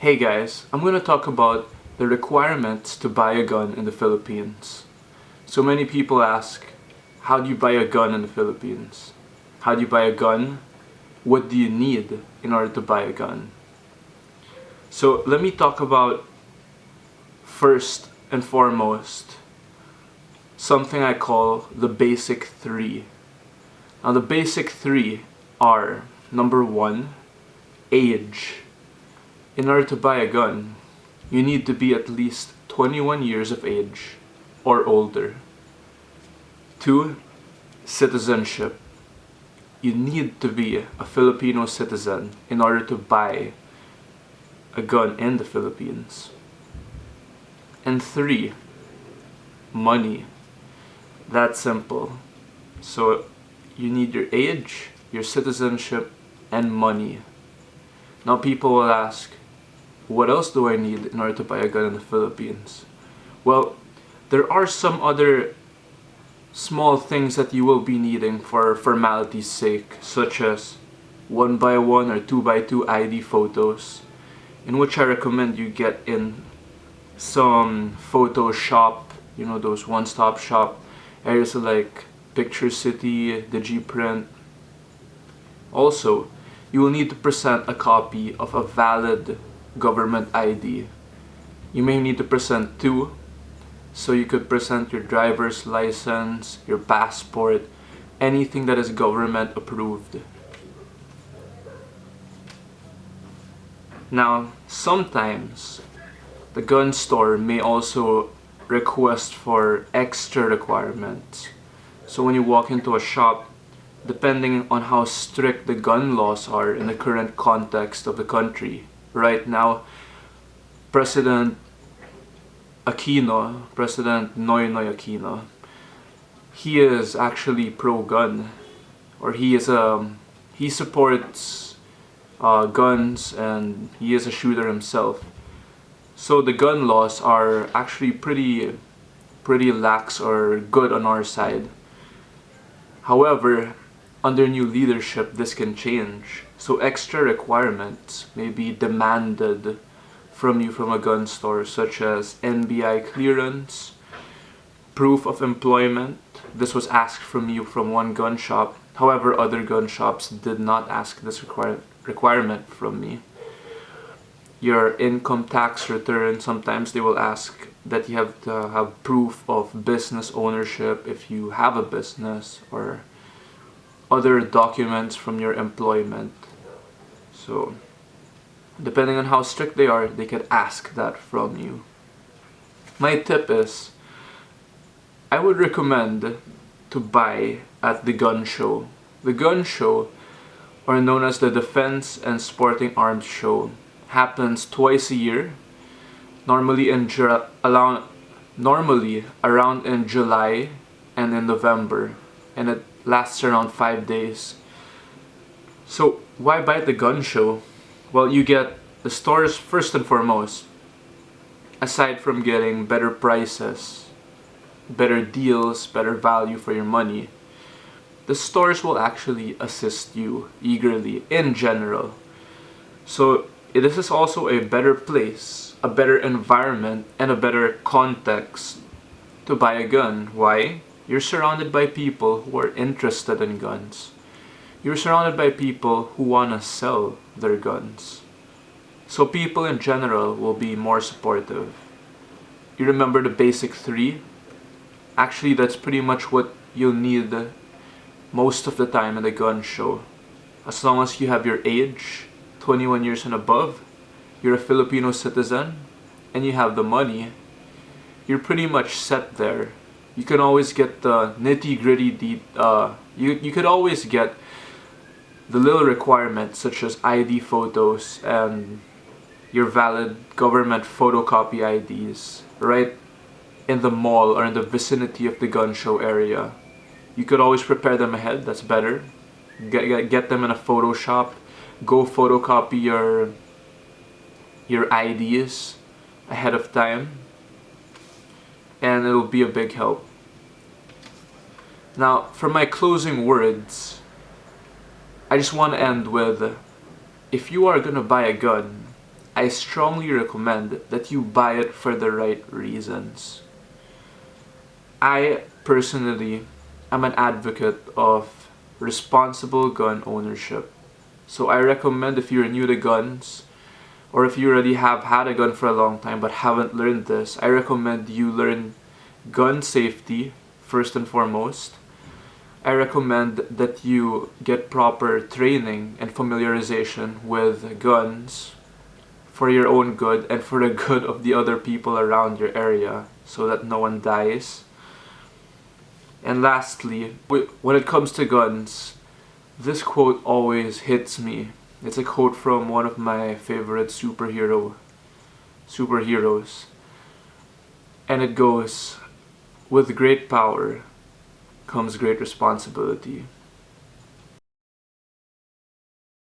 Hey guys, I'm going to talk about the requirements to buy a gun in the Philippines. So many people ask, how do you buy a gun in the Philippines? How do you buy a gun? What do you need in order to buy a gun? So let me talk about, first and foremost, something I call the basic three. Now the basic three are, number one, age. In order to buy a gun, you need to be at least 21 years of age or older. 2. Citizenship. You need to be a Filipino citizen in order to buy a gun in the Philippines. And 3. Money. That's simple. So you need your age, your citizenship, and money. Now people will ask, what else do I need in order to buy a gun in the Philippines? Well, there are some other small things that you will be needing for formality's sake, such as 1x1 or 2x2 ID photos, in which I recommend you get in some photo shop, those one-stop shop areas like Picture City, Digiprint. Also, you will need to present a copy of a valid government ID. You may need to present two, so you could present your driver's license, your passport, anything that is government approved. Now, sometimes the gun store may also request for extra requirements. So when you walk into a shop, depending on how strict the gun laws are in the current context of the country, right now, President Noynoy Aquino, he is actually pro-gun, or he supports guns, and he is a shooter himself. So the gun laws are actually pretty lax or good on our side. However, under new leadership, this can change. So extra requirements may be demanded from you from a gun store, such as NBI clearance, proof of employment. This was asked from you from one gun shop. However, other gun shops did not ask this requirement from me. Your income tax return, sometimes they will ask that you have to have proof of business ownership if you have a business, or other documents from your employment. So, depending on how strict they are, they could ask that from you. My tip is, I would recommend to buy at the gun show. The gun show, or known as the Defense and Sporting Arms Show, happens twice a year, normally around in July and in November, and it lasts around 5 days. So why buy at the gun show? Well, you get the stores first and foremost. Aside from getting better prices, better deals, better value for your money, the stores will actually assist you eagerly in general. So this is also a better place, a better environment, and a better context to buy a gun. Why? You're surrounded by people who are interested in guns. You're surrounded by people who want to sell their guns. So people in general will be more supportive. You remember the basic three? Actually, that's pretty much what you'll need most of the time at a gun show. As long as you have your age, 21 years and above, you're a Filipino citizen, and you have the money, you're pretty much set there. You can always get the nitty-gritty, you could always get the little requirements such as ID photos and your valid government photocopy IDs right in the mall or in the vicinity of the gun show area. You could always prepare them ahead, that's better. Get them in a photo shop, go photocopy your IDs ahead of time, and it'll be a big help. Now, for my closing words, I just want to end with, if you are going to buy a gun, I strongly recommend that you buy it for the right reasons. I personally am an advocate of responsible gun ownership. So I recommend, if you're new to guns, or if you already have had a gun for a long time but haven't learned this, I recommend you learn gun safety first and foremost. I recommend that you get proper training and familiarization with guns for your own good and for the good of the other people around your area, so that no one dies. And lastly, when it comes to guns, this quote always hits me. It's a quote from one of my favorite superheroes. And it goes, "With great power comes great responsibility."